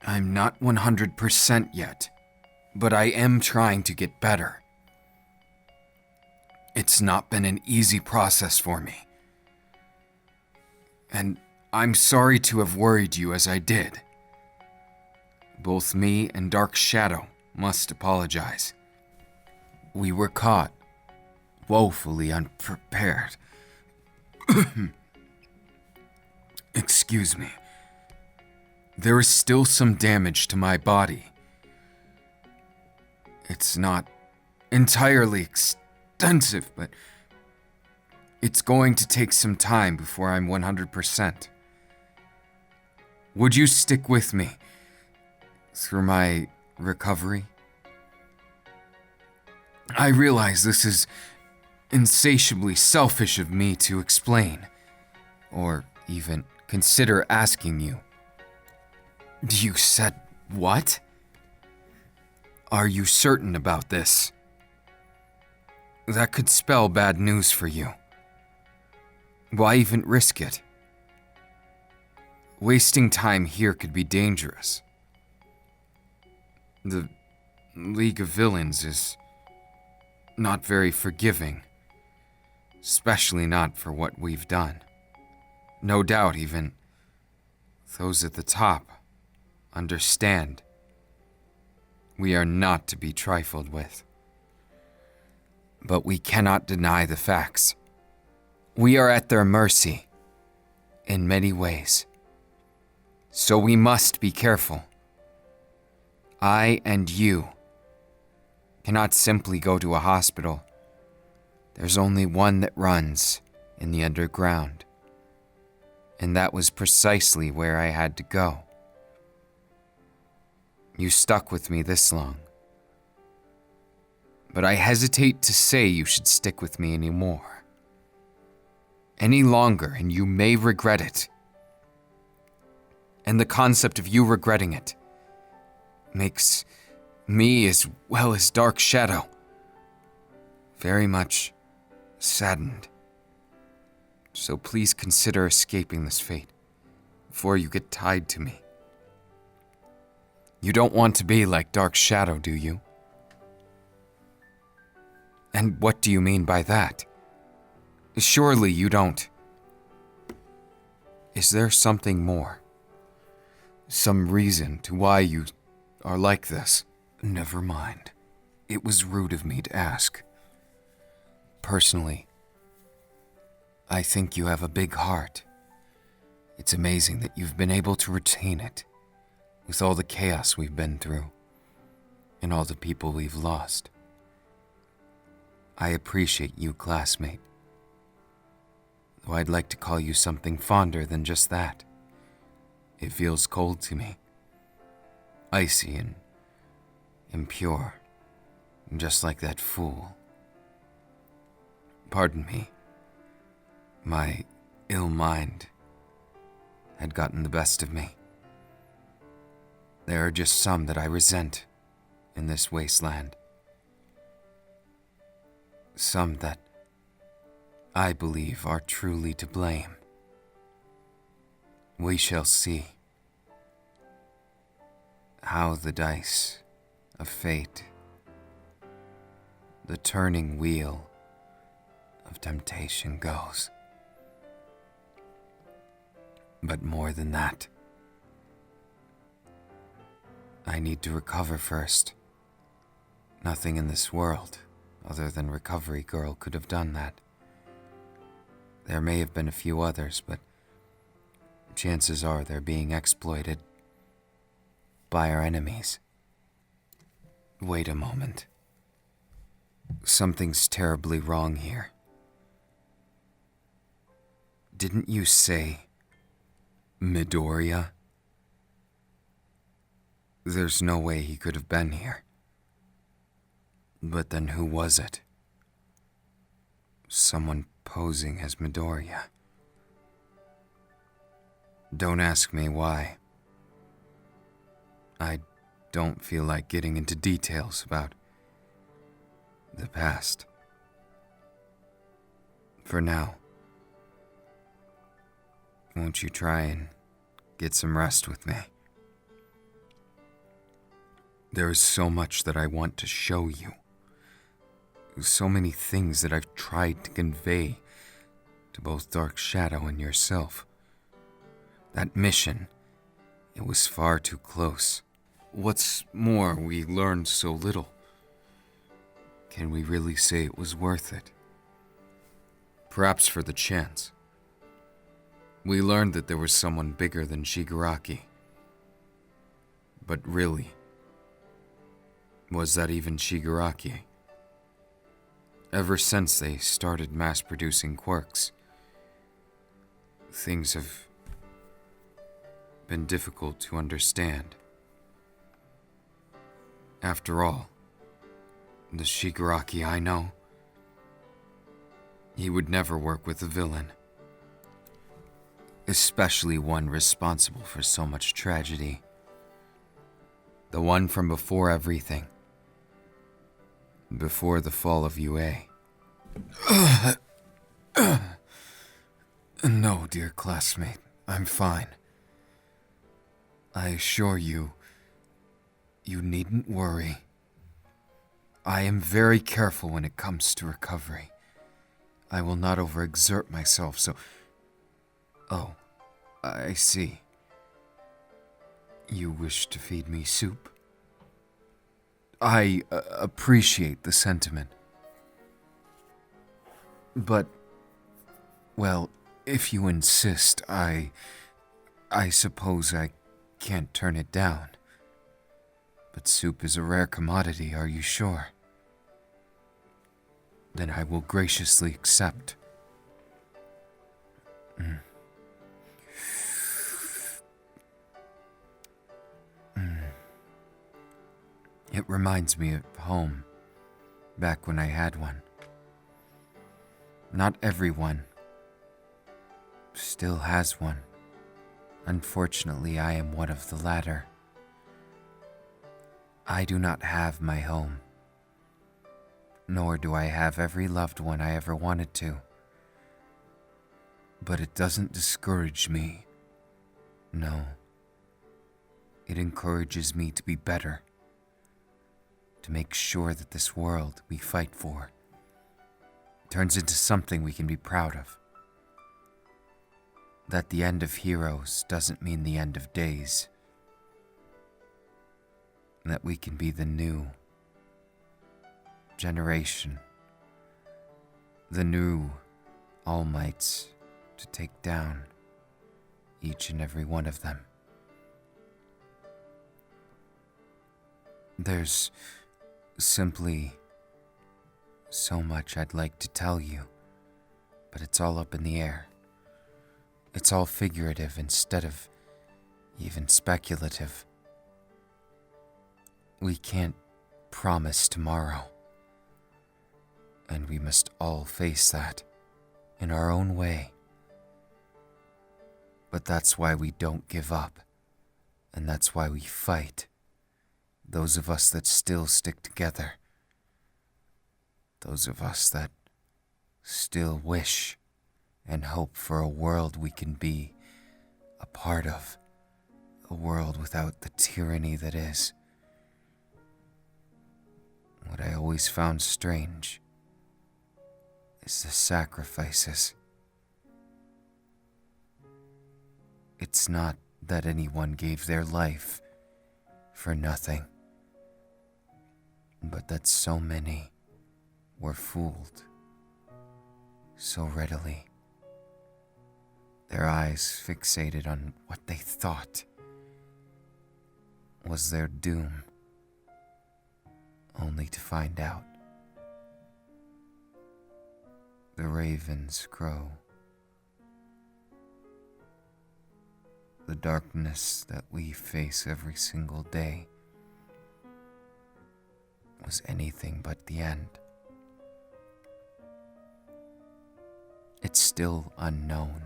I'm not 100% yet, but I am trying to get better. It's not been an easy process for me. And I'm sorry to have worried you as I did. Both me and Dark Shadow must apologize. We were caught, woefully unprepared. Excuse me. There is still some damage to my body. It's not entirely extensive, but it's going to take some time before I'm 100%. Would you stick with me through my recovery? I realize this is insatiably selfish of me to explain, or even consider asking you. You said what? Are you certain about this? That could spell bad news for you. Why even risk it? Wasting time here could be dangerous. The League of Villains is not very forgiving, especially not for what we've done. No doubt even those at the top understand we are not to be trifled with. But we cannot deny the facts. We are at their mercy in many ways. So we must be careful. I and you cannot simply go to a hospital. There's only one that runs in the underground. And that was precisely where I had to go. You stuck with me this long. But I hesitate to say you should stick with me anymore. Any longer, and you may regret it. And the concept of you regretting it makes me, as well as Dark Shadow, very much saddened. So please consider escaping this fate before you get tied to me. You don't want to be like Dark Shadow, do you? And what do you mean by that? Surely you don't. Is there something more? Some reason to why you are like this? Never mind. It was rude of me to ask. Personally, I think you have a big heart. It's amazing that you've been able to retain it, with all the chaos we've been through, and all the people we've lost. I appreciate you, classmate. Though I'd like to call you something fonder than just that. It feels cold to me. Icy and impure, just like that fool. Pardon me. My ill mind had gotten the best of me. There are just some that I resent in this wasteland. Some that I believe are truly to blame. We shall see how the dice of fate, the turning wheel of temptation goes. But more than that, I need to recover first. Nothing in this world, other than Recovery Girl, could have done that. There may have been a few others, but chances are they're being exploited by our enemies. Wait a moment. Something's terribly wrong here. Didn't you say Midoriya? There's no way he could have been here. But then who was it? Someone posing as Midoriya. Don't ask me why. I don't feel like getting into details about the past. For now. Won't you try and get some rest with me? There is so much that I want to show you. So many things that I've tried to convey to both Dark Shadow and yourself. That mission, it was far too close. What's more, we learned so little. Can we really say it was worth it? Perhaps for the chance. We learned that there was someone bigger than Shigaraki. But really, was that even Shigaraki? Ever since they started mass-producing quirks, things have been difficult to understand. After all, the Shigaraki I know, he would never work with a villain. Especially one responsible for so much tragedy. The one from before everything. Before the fall of UA. No, dear classmate, I'm fine. I assure you, you needn't worry. I am very careful when it comes to recovery. I will not overexert myself, so... Oh, I see. You wish to feed me soup? I appreciate the sentiment. But, well, if you insist, I suppose I can't turn it down. But soup is a rare commodity, are you sure? Then I will graciously accept. It reminds me of home, back when I had one. Not everyone still has one. Unfortunately, I am one of the latter. I do not have my home, nor do I have every loved one I ever wanted to. But it doesn't discourage me. No. It encourages me to be better. To make sure that this world we fight for turns into something we can be proud of. That the end of heroes doesn't mean the end of days. That we can be the new generation. The new All Mights to take down each and every one of them. There's simply so much I'd like to tell you, but it's all up in the air. It's all figurative instead of even speculative. We can't promise tomorrow, and we must all face that in our own way. But that's why we don't give up, and that's why we fight. Those of us that still stick together. Those of us that still wish and hope for a world we can be a part of. A world without the tyranny that is. What I always found strange is the sacrifices. It's not that anyone gave their life for nothing, but that so many were fooled so readily. Their eyes fixated on what they thought was their doom, only to find out. The ravens crow. The darkness that we face every single day was anything but the end. It's still unknown.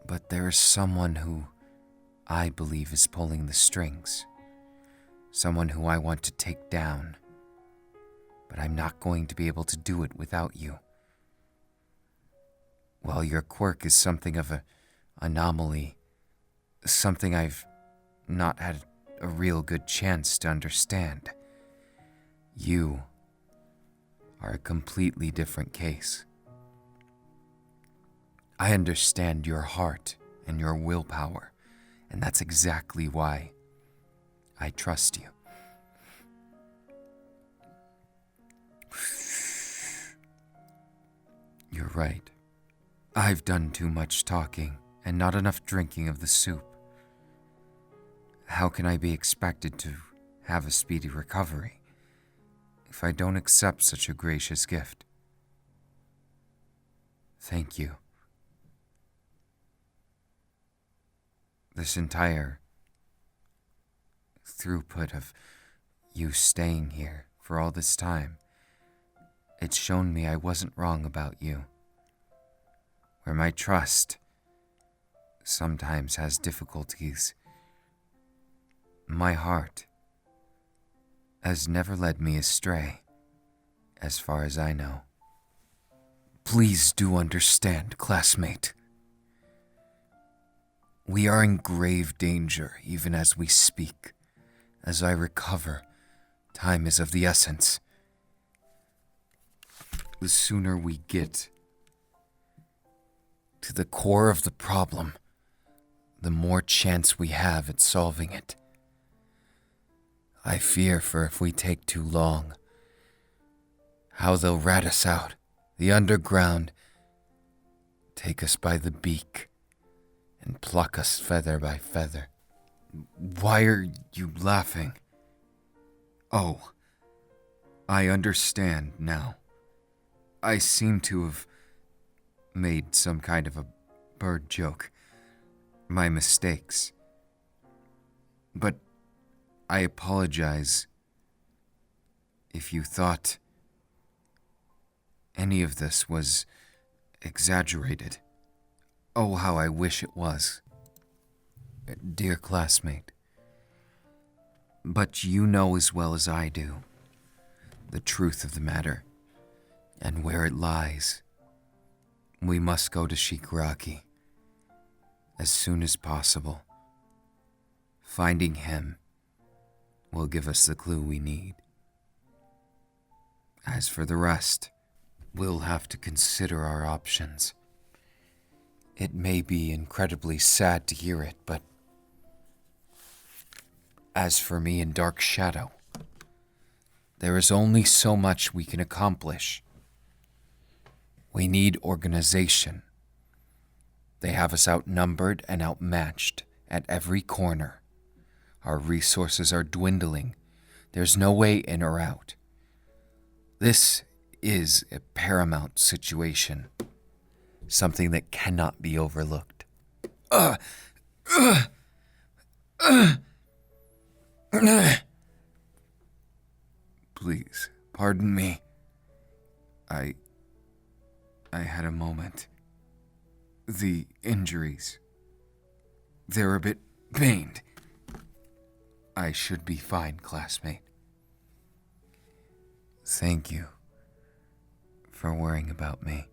But there is someone who I believe is pulling the strings. Someone who I want to take down. But I'm not going to be able to do it without you. Well, your quirk is something of an anomaly, something I've not had a real good chance to understand. You are a completely different case. I understand your heart and your willpower, and that's exactly why I trust you. You're right. I've done too much talking and not enough drinking of the soup. How can I be expected to have a speedy recovery if I don't accept such a gracious gift? Thank you. This entire throughput of you staying here for all this time, it's shown me I wasn't wrong about you. Where my trust sometimes has difficulties, my heart has never led me astray, as far as I know. Please do understand, classmate. We are in grave danger even as we speak. As I recover, time is of the essence. The sooner we get to the core of the problem, the more chance we have at solving it. I fear for if we take too long, how they'll rat us out, the underground, take us by the beak, and pluck us feather by feather. Why are you laughing? Oh, I understand now. I seem to have made some kind of a bird joke. My mistakes. But I apologize if you thought any of this was exaggerated. Oh, how I wish it was. Dear classmate. But you know as well as I do the truth of the matter and where it lies. We must go to Shigaraki as soon as possible. Finding him will give us the clue we need. As for the rest, we'll have to consider our options. It may be incredibly sad to hear it, but as for me and Dark Shadow, there is only so much we can accomplish. We need organization. They have us outnumbered and outmatched at every corner. Our resources are dwindling. There's no way in or out. This is a paramount situation, something that cannot be overlooked. Please, pardon me. I had a moment. The injuries, they're a bit pained. I should be fine, classmate. Thank you for worrying about me.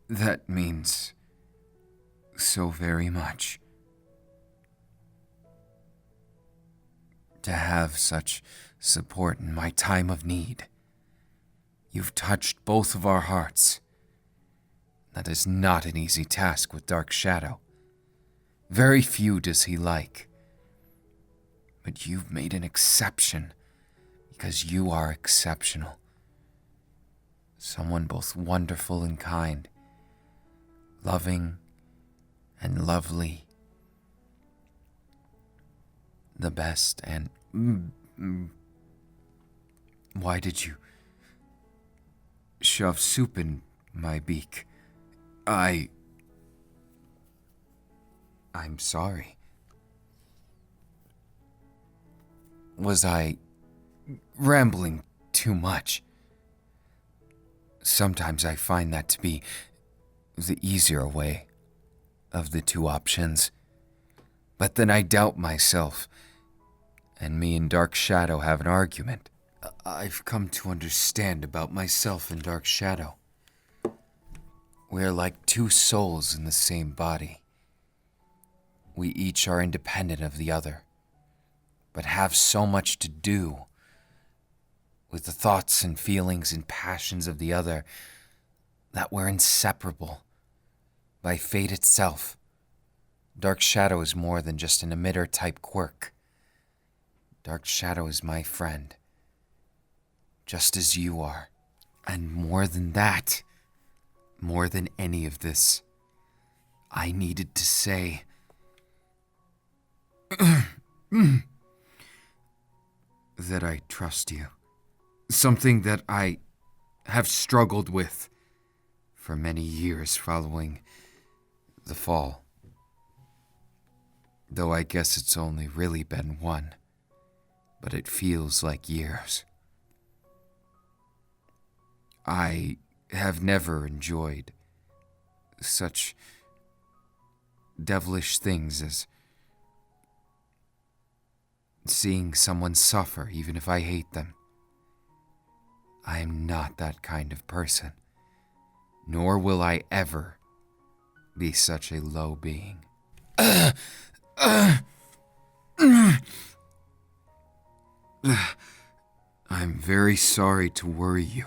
That means so very much. To have such support in my time of need. You've touched both of our hearts. That is not an easy task with Dark Shadow. Very few does he like. But you've made an exception because you are exceptional. Someone both wonderful and kind, loving and lovely. The best and... Why did you shove soup in my beak? I'm sorry. Was I rambling too much? Sometimes I find that to be the easier way of the two options. But then I doubt myself, and me and Dark Shadow have an argument. I've come to understand about myself and Dark Shadow. We're like two souls in the same body. We each are independent of the other, but have so much to do with the thoughts and feelings and passions of the other that we're inseparable by fate itself. Dark Shadow is more than just an emitter-type quirk. Dark Shadow is my friend, just as you are. And more than that, more than any of this, I needed to say that I trust you. Something that I have struggled with for many years following the fall. Though I guess it's only really been one, but it feels like years. I have never enjoyed such devilish things as seeing someone suffer even if I hate them. I am not that kind of person, nor will I ever be such a low being. I'm very sorry to worry you.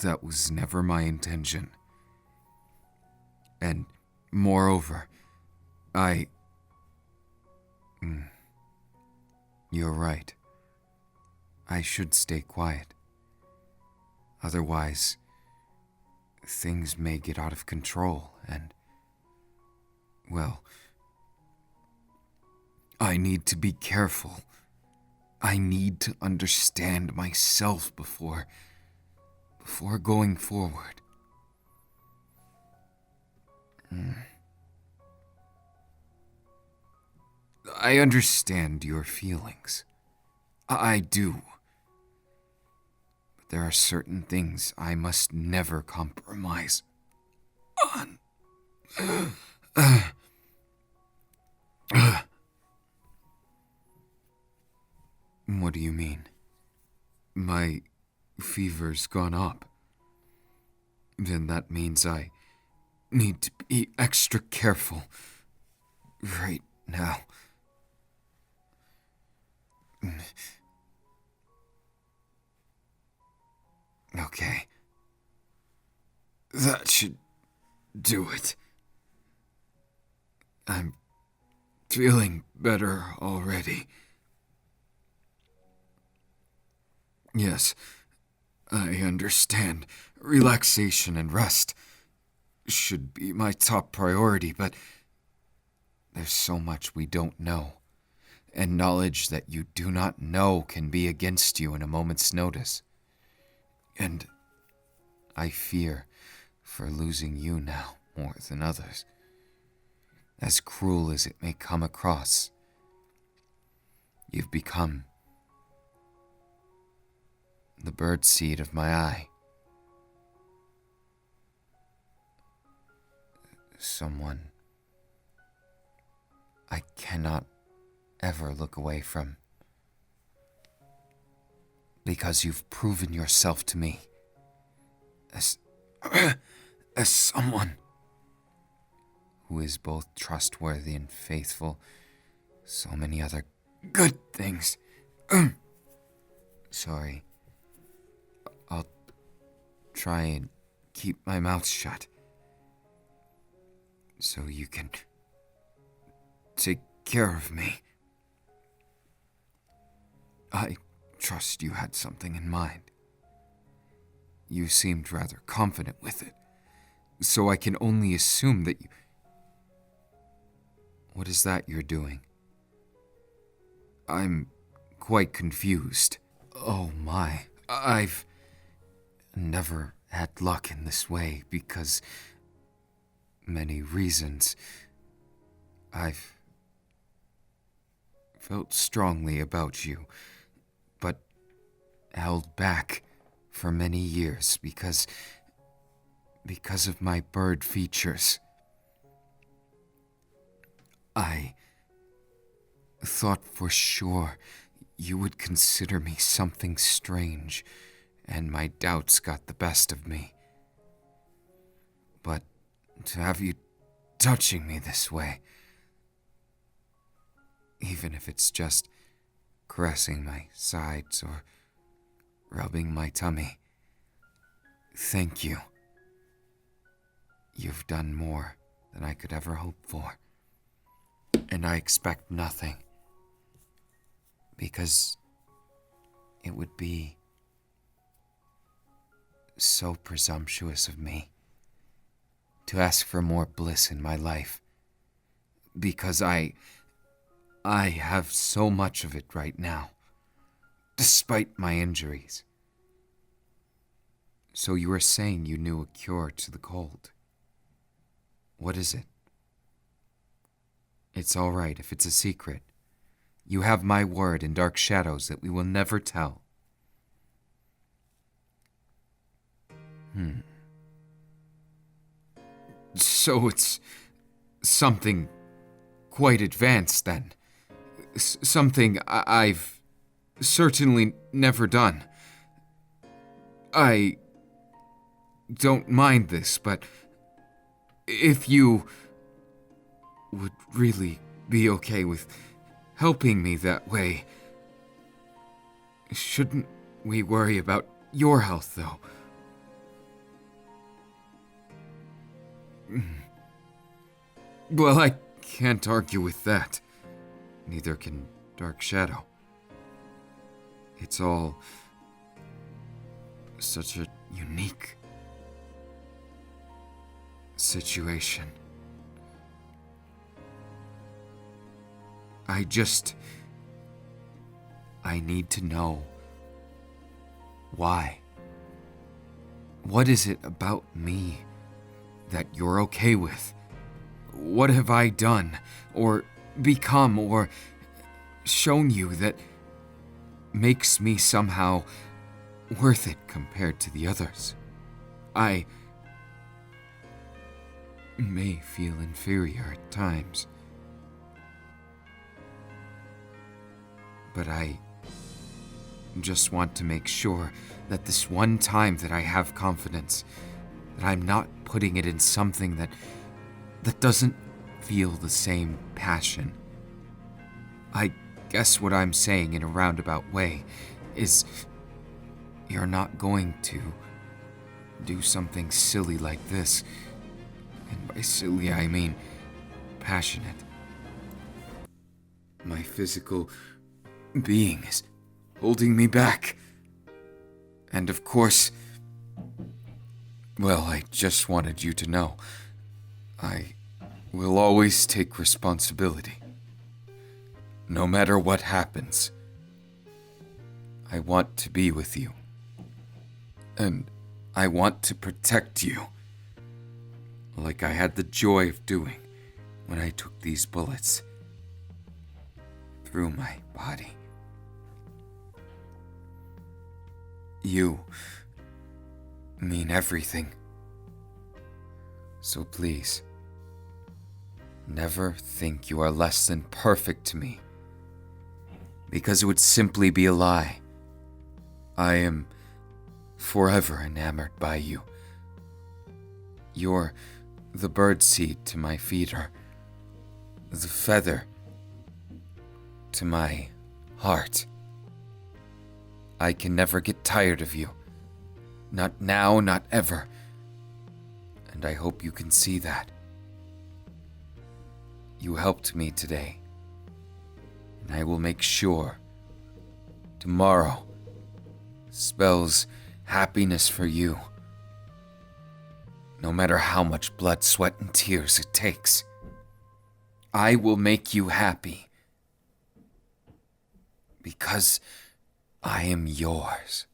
That was never my intention. And moreover, You're right. I should stay quiet. Otherwise, things may get out of control and, well, I need to be careful. I need to understand myself before going forward. I understand your feelings. I do. But there are certain things I must never compromise on. What do you mean? My fever's gone up. Then that means I need to be extra careful right now. Okay. That should do it. I'm feeling better already. Yes, I understand. Relaxation and rest should be my top priority, but there's so much we don't know, and knowledge that you do not know can be against you in a moment's notice. And I fear for losing you now more than others. As cruel as it may come across, you've become the birdseed of my eye. Someone I cannot ever look away from. Because you've proven yourself to me as someone who is both trustworthy and faithful. So many other good things. Sorry. I'll try and keep my mouth shut so you can take care of me. I trust you had something in mind. You seemed rather confident with it, so I can only assume that you... What is that you're doing? I'm quite confused. Oh my, I've never had luck in this way because many reasons. I've felt strongly about you, but held back for many years because of my bird features. I thought for sure you would consider me something strange, and my doubts got the best of me. But to have you touching me this way. Even if it's just caressing my sides or rubbing my tummy. Thank you. You've done more than I could ever hope for. And I expect nothing. Because it would be so presumptuous of me to ask for more bliss in my life. Because I have so much of it right now, despite my injuries. So you were saying you knew a cure to the cold. What is it? It's all right if it's a secret. You have my word in dark shadows that we will never tell. So it's something quite advanced then. Something I've certainly never done. I don't mind this, but if you would really be okay with helping me that way, shouldn't we worry about your health, though? Well, I can't argue with that. Neither can Dark Shadow. It's all such a unique situation. I need to know why. What is it about me that you're okay with? What have I done, or become, or shown you that makes me somehow worth it compared to the others? I may feel inferior at times, but I just want to make sure that this one time that I have confidence, that I'm not putting it in something that doesn't feel the same passion. I guess what I'm saying in a roundabout way is you're not going to do something silly like this. And by silly, I mean passionate. My physical being is holding me back. And of course, well, I just wanted you to know, I will always take responsibility. No matter what happens, I want to be with you. And I want to protect you, like I had the joy of doing when I took these bullets through my body. You mean everything. So please, never think you are less than perfect to me, because it would simply be a lie. I am forever enamored by you. You're the birdseed to my feeder, the feather to my heart. I can never get tired of you. Not now, not ever. And I hope you can see that. You helped me today, and I will make sure tomorrow spells happiness for you, no matter how much blood, sweat, and tears it takes. I will make you happy, because I am yours.